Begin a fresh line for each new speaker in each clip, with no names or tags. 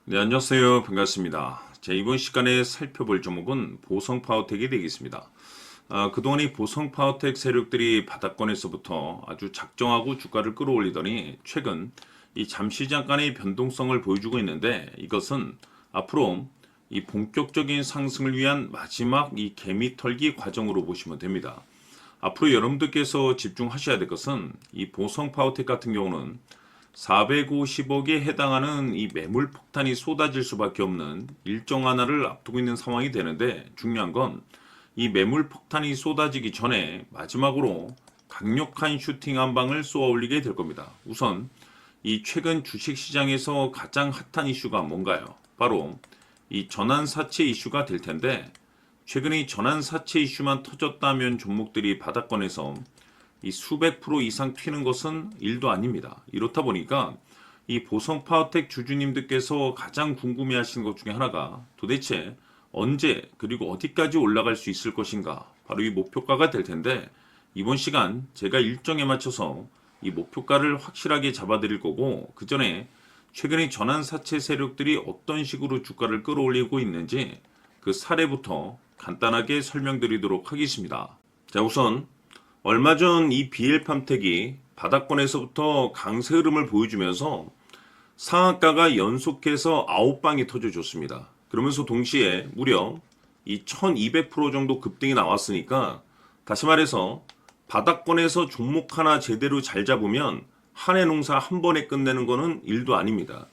네, 안녕하세요. 반갑습니다. 자, 이번 시간에 살펴볼 종목은 보성파워텍이 되겠습니다. 그동안 이 보성파워텍 세력들이 바닥권에서부터 아주 작정하고 주가를 끌어올리더니 최근 이 잠시 잠깐의 변동성을 보여주고 있는데, 이것은 앞으로 이 본격적인 상승을 위한 마지막 이 개미털기 과정으로 보시면 됩니다. 앞으로 여러분들께서 집중하셔야 될 것은 이 보성파워텍 같은 경우는 450억에 해당하는 이 매물 폭탄이 쏟아질 수밖에 없는 일정 하나를 앞두고 있는 상황이 되는데, 중요한 건 이 매물 폭탄이 쏟아지기 전에 마지막으로 강력한 슈팅 한 방을 쏘아 올리게 될 겁니다. 우선 이 최근 주식시장에서 가장 핫한 이슈가 뭔가요? 바로 이 전환사채 이슈가 될 텐데, 최근에 이 전환사채 이슈만 터졌다면 종목들이 바닥권에서 이 수백 프로 이상 튀는 것은 일도 아닙니다. 이렇다 보니까 이 보성파워텍 주주님들께서 가장 궁금해하시는 것 중에 하나가 도대체 언제 그리고 어디까지 올라갈 수 있을 것인가, 바로 이 목표가가 될 텐데, 이번 시간 제가 일정에 맞춰서 이 목표가를 확실하게 잡아드릴 거고, 그 전에 최근에 전환사채 세력들이 어떤 식으로 주가를 끌어올리고 있는지 그 사례부터 간단하게 설명드리도록 하겠습니다. 자, 우선 얼마 전 이 BL팜텍이 바닥권에서부터 강세 흐름을 보여주면서 상한가가 연속해서 9방이 터져줬습니다. 그러면서 동시에 무려 이 1200% 정도 급등이 나왔으니까, 다시 말해서 바닥권에서 종목 하나 제대로 잘 잡으면 한 해 농사 한 번에 끝내는 거는 일도 아닙니다.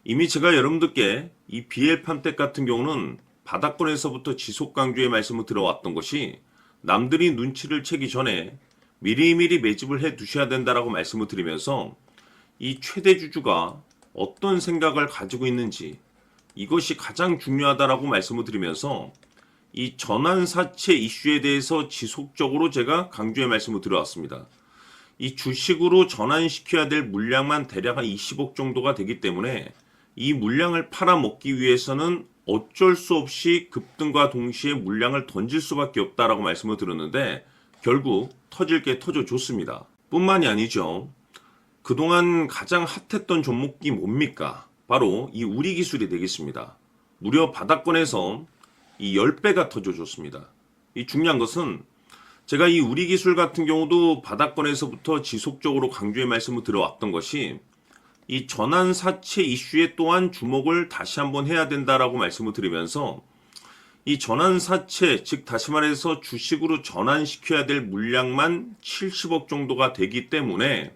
이미 제가 여러분들께 이 BL팜텍 같은 경우는 바닥권에서부터 지속 강조의 말씀을 들어왔던 것이, 남들이 눈치를 채기 전에 미리미리 매집을 해 두셔야 된다라고 말씀을 드리면서 이 최대 주주가 어떤 생각을 가지고 있는지, 이것이 가장 중요하다라고 말씀을 드리면서 이 전환사채 이슈에 대해서 지속적으로 제가 강조의 말씀을 드려왔습니다. 이 주식으로 전환시켜야 될 물량만 대략 한 20억 정도가 되기 때문에 이 물량을 팔아먹기 위해서는 어쩔 수 없이 급등과 동시에 물량을 던질 수밖에 없다라고 말씀을 드렸는데, 결국 터질 게 터져줬습니다. 뿐만이 아니죠. 그동안 가장 핫했던 종목이 뭡니까? 바로 이 우리기술이 되겠습니다. 무려 바닥권에서 이 10배가 터져줬습니다. 이 중요한 것은 제가 이 우리기술 같은 경우도 바닥권에서부터 지속적으로 강조의 말씀을 들어왔던 것이, 이 전환사채 이슈에 또한 주목을 다시 한번 해야 된다라고 말씀을 드리면서, 이 전환사채, 즉 다시 말해서 주식으로 전환시켜야 될 물량만 70억 정도가 되기 때문에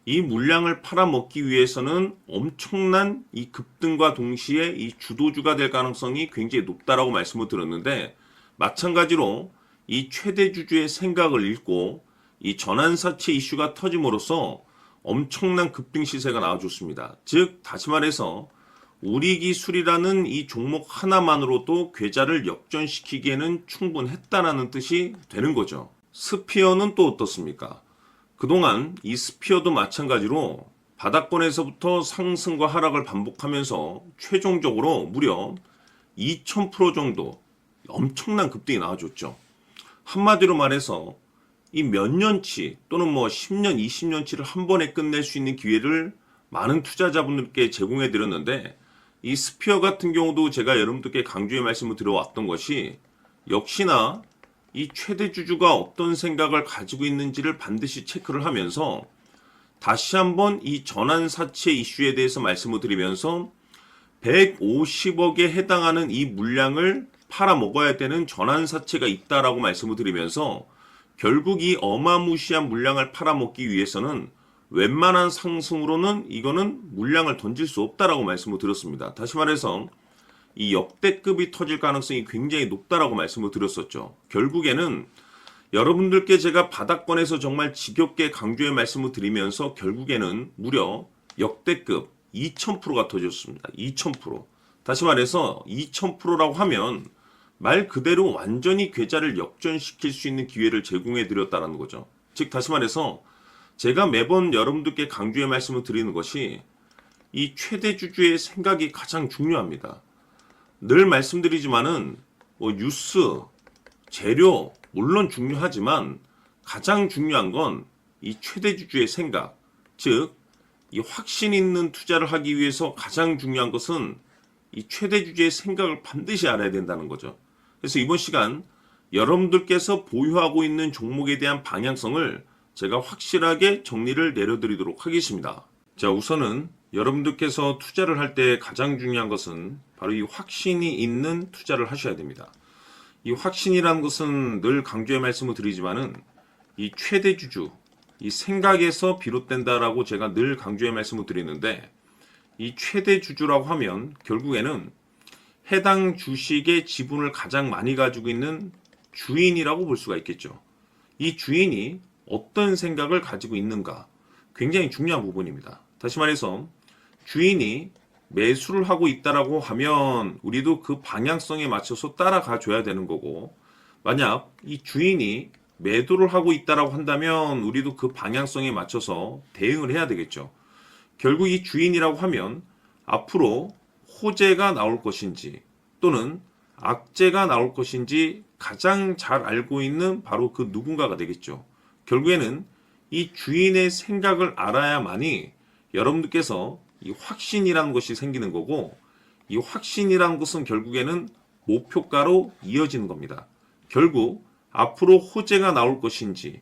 이 물량을 팔아먹기 위해서는 엄청난 이 급등과 동시에 이 주도주가 될 가능성이 굉장히 높다라고 말씀을 드렸는데, 마찬가지로 이 최대 주주의 생각을 읽고 이 전환사채 이슈가 터짐으로써 엄청난 급등 시세가 나와줬습니다. 즉 다시 말해서 우리기술이라는 이 종목 하나만으로도 계좌를 역전시키기에는 충분했다라는 뜻이 되는 거죠. 스피어는 또 어떻습니까? 그동안 이 스피어도 마찬가지로 바닥권에서부터 상승과 하락을 반복하면서 최종적으로 무려 2000% 정도 엄청난 급등이 나와줬죠. 한마디로 말해서 이 몇 년치 또는 뭐 10년, 20년치를 한 번에 끝낼 수 있는 기회를 많은 투자자분들께 제공해 드렸는데, 이 스피어 같은 경우도 제가 여러분들께 강조의 말씀을 드려왔던 것이, 역시나 이 최대 주주가 어떤 생각을 가지고 있는지를 반드시 체크를 하면서 다시 한번 이 전환사채 이슈에 대해서 말씀을 드리면서 150억에 해당하는 이 물량을 팔아먹어야 되는 전환사채가 있다라고 말씀을 드리면서, 결국 이 어마무시한 물량을 팔아먹기 위해서는 웬만한 상승으로는 이거는 물량을 던질 수 없다라고 말씀을 드렸습니다. 다시 말해서 이 역대급이 터질 가능성이 굉장히 높다라고 말씀을 드렸었죠. 결국에는 여러분들께 제가 바닥권에서 정말 지겹게 강조의 말씀을 드리면서 결국에는 무려 역대급 2000%가 터졌습니다. 2000%. 다시 말해서 2000%라고 하면 말 그대로 완전히 계좌를 역전시킬 수 있는 기회를 제공해 드렸다는 거죠. 즉 다시 말해서 제가 매번 여러분들께 강조의 말씀을 드리는 것이, 이 최대 주주의 생각이 가장 중요합니다. 늘 말씀드리지만은 뭐 뉴스, 재료 물론 중요하지만 가장 중요한 건 이 최대 주주의 생각, 즉 이 확신 있는 투자를 하기 위해서 가장 중요한 것은 이 최대 주주의 생각을 반드시 알아야 된다는 거죠. 그래서 이번 시간 여러분들께서 보유하고 있는 종목에 대한 방향성을 제가 확실하게 정리를 내려드리도록 하겠습니다. 자, 우선은 여러분들께서 투자를 할 때 가장 중요한 것은 바로 이 확신이 있는 투자를 하셔야 됩니다. 이 확신이라는 것은 늘 강조의 말씀을 드리지만은 이 최대 주주, 이 생각에서 비롯된다라고 제가 늘 강조의 말씀을 드리는데, 이 최대 주주라고 하면 결국에는 해당 주식의 지분을 가장 많이 가지고 있는 주인이라고 볼 수가 있겠죠. 이 주인이 어떤 생각을 가지고 있는가, 굉장히 중요한 부분입니다. 다시 말해서 주인이 매수를 하고 있다라고 하면 우리도 그 방향성에 맞춰서 따라가 줘야 되는 거고, 만약 이 주인이 매도를 하고 있다라고 한다면 우리도 그 방향성에 맞춰서 대응을 해야 되겠죠. 결국 이 주인이라고 하면 앞으로 호재가 나올 것인지 또는 악재가 나올 것인지 가장 잘 알고 있는 바로 그 누군가가 되겠죠. 결국에는 이 주인의 생각을 알아야만이 여러분들께서 이 확신이라는 것이 생기는 거고, 이 확신이라는 것은 결국에는 목표가로 이어지는 겁니다. 결국 앞으로 호재가 나올 것인지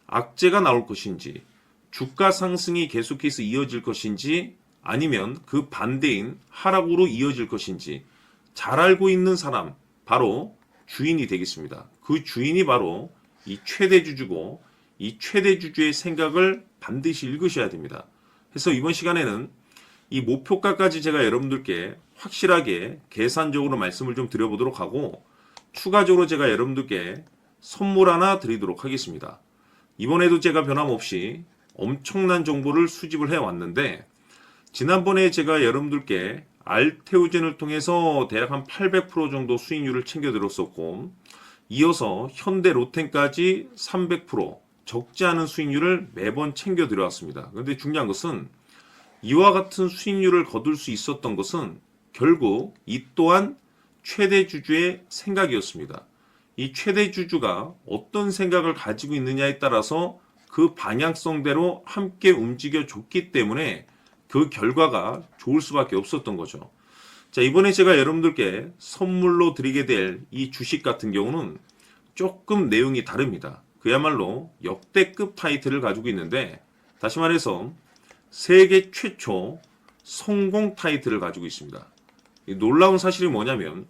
악재가 나올 것인지 주가 상승이 계속해서 이어질 것인지 아니면 그 반대인 하락으로 이어질 것인지 잘 알고 있는 사람, 바로 주인이 되겠습니다. 그 주인이 바로 이 최대 주주고, 이 최대 주주의 생각을 반드시 읽으셔야 됩니다. 그래서 이번 시간에는 이 목표가까지 제가 여러분들께 확실하게 계산적으로 말씀을 좀 드려보도록 하고, 추가적으로 제가 여러분들께 선물 하나 드리도록 하겠습니다. 이번에도 제가 변함없이 엄청난 정보를 수집을 해왔는데, 지난번에 제가 여러분들께 알테오젠을 통해서 대략 한 800% 정도 수익률을 챙겨드렸었고, 이어서 현대 로텐까지 300% 적지 않은 수익률을 매번 챙겨드려왔습니다. 그런데 중요한 것은 이와 같은 수익률을 거둘 수 있었던 것은 결국 이 또한 최대 주주의 생각이었습니다. 이 최대 주주가 어떤 생각을 가지고 있느냐에 따라서 그 방향성대로 함께 움직여 줬기 때문에 그 결과가 좋을 수밖에 없었던 거죠. 자, 이번에 제가 여러분들께 선물로 드리게 될 이 주식 같은 경우는 조금 내용이 다릅니다. 그야말로 역대급 타이틀을 가지고 있는데, 다시 말해서 세계 최초 성공 타이틀을 가지고 있습니다. 놀라운 사실이 뭐냐면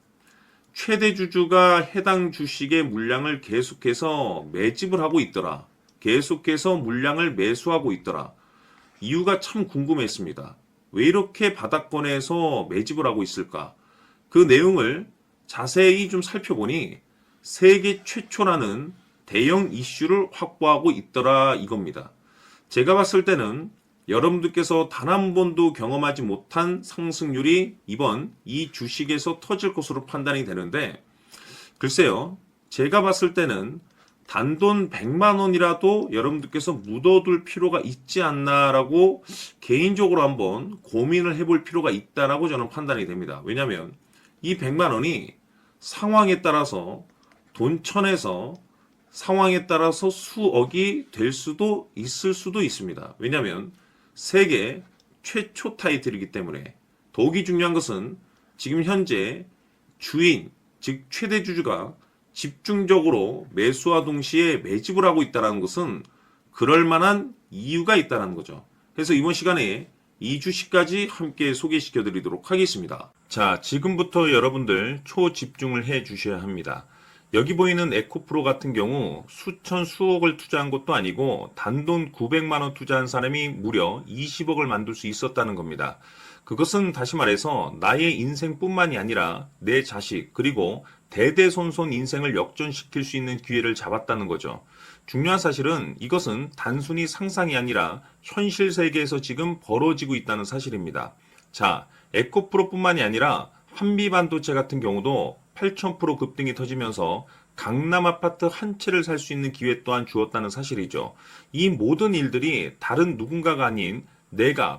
최대 주주가 해당 주식의 물량을 계속해서 매집을 하고 있더라. 계속해서 물량을 매수하고 있더라. 이유가 참 궁금했습니다. 왜 이렇게 바닥권에서 매집을 하고 있을까? 그 내용을 자세히 좀 살펴보니 세계 최초라는 대형 이슈를 확보하고 있더라 이겁니다. 제가 봤을 때는 여러분들께서 단 한 번도 경험하지 못한 상승률이 이번 이 주식에서 터질 것으로 판단이 되는데, 글쎄요, 제가 봤을 때는 단돈 100만 원이라도 여러분들께서 묻어둘 필요가 있지 않나라고 개인적으로 한번 고민을 해볼 필요가 있다라고 저는 판단이 됩니다. 왜냐하면 이 100만 원이 상황에 따라서 돈천에서 상황에 따라서 수억이 될 수도 있을 수도 있습니다. 왜냐하면 세계 최초 타이틀이기 때문에. 더욱이 중요한 것은 지금 현재 주인, 즉 최대 주주가 집중적으로 매수와 동시에 매집을 하고 있다는 것은 그럴 만한 이유가 있다는 거죠. 그래서 이번 시간에 이 주식까지 함께 소개시켜 드리도록 하겠습니다. 자, 지금부터 여러분들 초집중을 해 주셔야 합니다. 여기 보이는 에코프로 같은 경우 수천 수억을 투자한 것도 아니고 단돈 900만 원 투자한 사람이 무려 20억을 만들 수 있었다는 겁니다. 그것은 다시 말해서 나의 인생뿐만이 아니라 내 자식 그리고 대대손손 인생을 역전시킬 수 있는 기회를 잡았다는 거죠. 중요한 사실은 이것은 단순히 상상이 아니라 현실 세계에서 지금 벌어지고 있다는 사실입니다. 자, 에코프로뿐만이 아니라 한미반도체 같은 경우도 8,000% 급등이 터지면서 강남 아파트 한 채를 살 수 있는 기회 또한 주었다는 사실이죠. 이 모든 일들이 다른 누군가가 아닌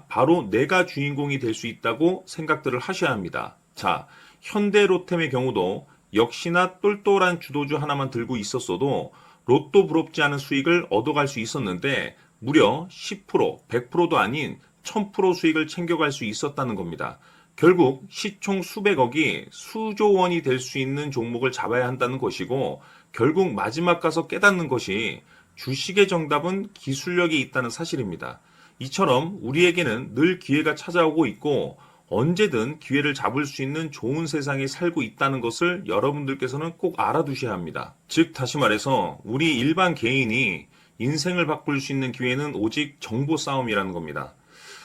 바로 내가 주인공이 될 수 있다고 생각들을 하셔야 합니다. 자, 현대로템의 경우도 역시나 똘똘한 주도주 하나만 들고 있었어도 로또 부럽지 않은 수익을 얻어갈 수 있었는데 무려 10%, 100%도 아닌 1000% 수익을 챙겨갈 수 있었다는 겁니다. 결국 시총 수백억이 수조 원이 될 수 있는 종목을 잡아야 한다는 것이고, 결국 마지막 가서 깨닫는 것이 주식의 정답은 기술력이 있다는 사실입니다. 이처럼 우리에게는 늘 기회가 찾아오고 있고 언제든 기회를 잡을 수 있는 좋은 세상에 살고 있다는 것을 여러분들께서는 꼭 알아두셔야 합니다. 즉 다시 말해서 우리 일반 개인이 인생을 바꿀 수 있는 기회는 오직 정보 싸움이라는 겁니다.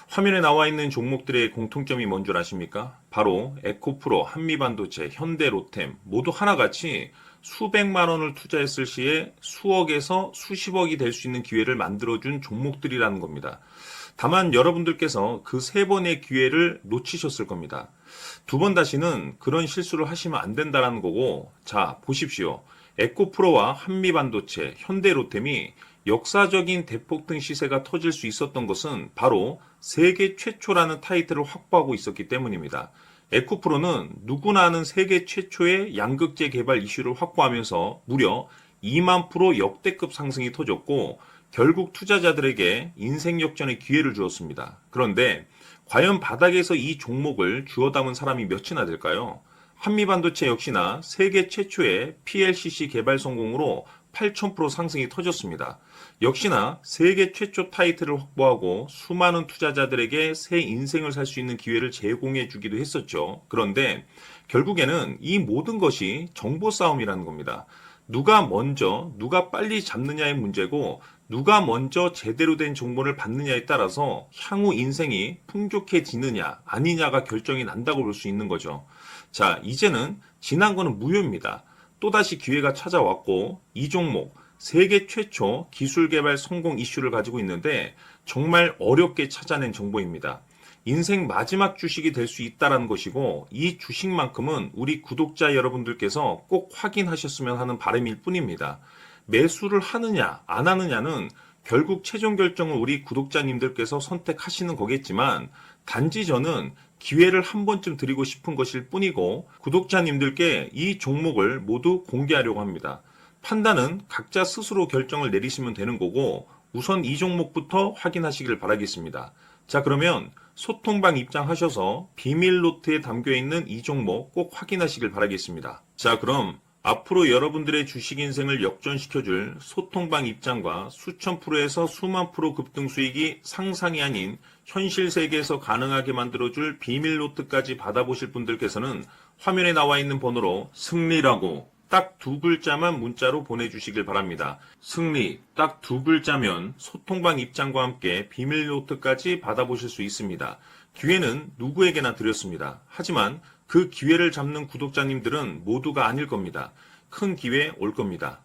화면에 나와 있는 종목들의 공통점이 뭔 줄 아십니까? 바로 에코프로, 한미반도체, 현대로템 모두 하나같이 수백만 원을 투자했을 시에 수억에서 수십억이 될 수 있는 기회를 만들어준 종목들이라는 겁니다. 다만 여러분들께서 그 세 번의 기회를 놓치셨을 겁니다. 두 번 다시는 그런 실수를 하시면 안 된다는 거고, 자, 보십시오. 에코프로와 한미반도체, 현대로템이 역사적인 대폭등 시세가 터질 수 있었던 것은 바로 세계 최초라는 타이틀을 확보하고 있었기 때문입니다. 에코프로는 누구나 아는 세계 최초의 양극재 개발 이슈를 확보하면서 무려 2만 프로 역대급 상승이 터졌고 결국 투자자들에게 인생 역전의 기회를 주었습니다. 그런데 과연 바닥에서 이 종목을 주워 담은 사람이 몇이나 될까요? 한미반도체 역시나 세계 최초의 PLCC 개발 성공으로 8,000% 상승이 터졌습니다. 역시나 세계 최초 타이틀을 확보하고 수많은 투자자들에게 새 인생을 살 수 있는 기회를 제공해 주기도 했었죠. 그런데 결국에는 이 모든 것이 정보 싸움이라는 겁니다. 누가 먼저, 누가 빨리 잡느냐의 문제고 누가 먼저 제대로 된 정보를 받느냐에 따라서 향후 인생이 풍족해지느냐 아니냐가 결정이 난다고 볼 수 있는 거죠. 자, 이제는 지난 거는 무효입니다. 또다시 기회가 찾아왔고 이 종목 세계 최초 기술 개발 성공 이슈를 가지고 있는데 정말 어렵게 찾아낸 정보입니다. 인생 마지막 주식이 될 수 있다는 것이고 이 주식만큼은 우리 구독자 여러분들께서 꼭 확인하셨으면 하는 바람일 뿐입니다. 매수를 하느냐 안 하느냐는 결국 최종 결정을 우리 구독자님들께서 선택하시는 거겠지만 단지 저는 기회를 한 번쯤 드리고 싶은 것일 뿐이고 구독자님들께 이 종목을 모두 공개하려고 합니다. 판단은 각자 스스로 결정을 내리시면 되는 거고 우선 이 종목부터 확인하시길 바라겠습니다. 자, 그러면 소통방 입장하셔서 비밀 노트에 담겨있는 이 종목 꼭 확인하시길 바라겠습니다. 자, 그럼 앞으로 여러분들의 주식 인생을 역전시켜줄 소통방 입장과 수천 프로에서 수만 프로 급등 수익이 상상이 아닌 현실 세계에서 가능하게 만들어줄 비밀 노트까지 받아보실 분들께서는 화면에 나와 있는 번호로 승리라고 딱 두 글자만 문자로 보내주시길 바랍니다. 승리 딱 두 글자면 소통방 입장과 함께 비밀 노트까지 받아보실 수 있습니다. 기회는 누구에게나 드렸습니다. 하지만 그 기회를 잡는 구독자님들은 모두가 아닐 겁니다. 큰 기회 올 겁니다.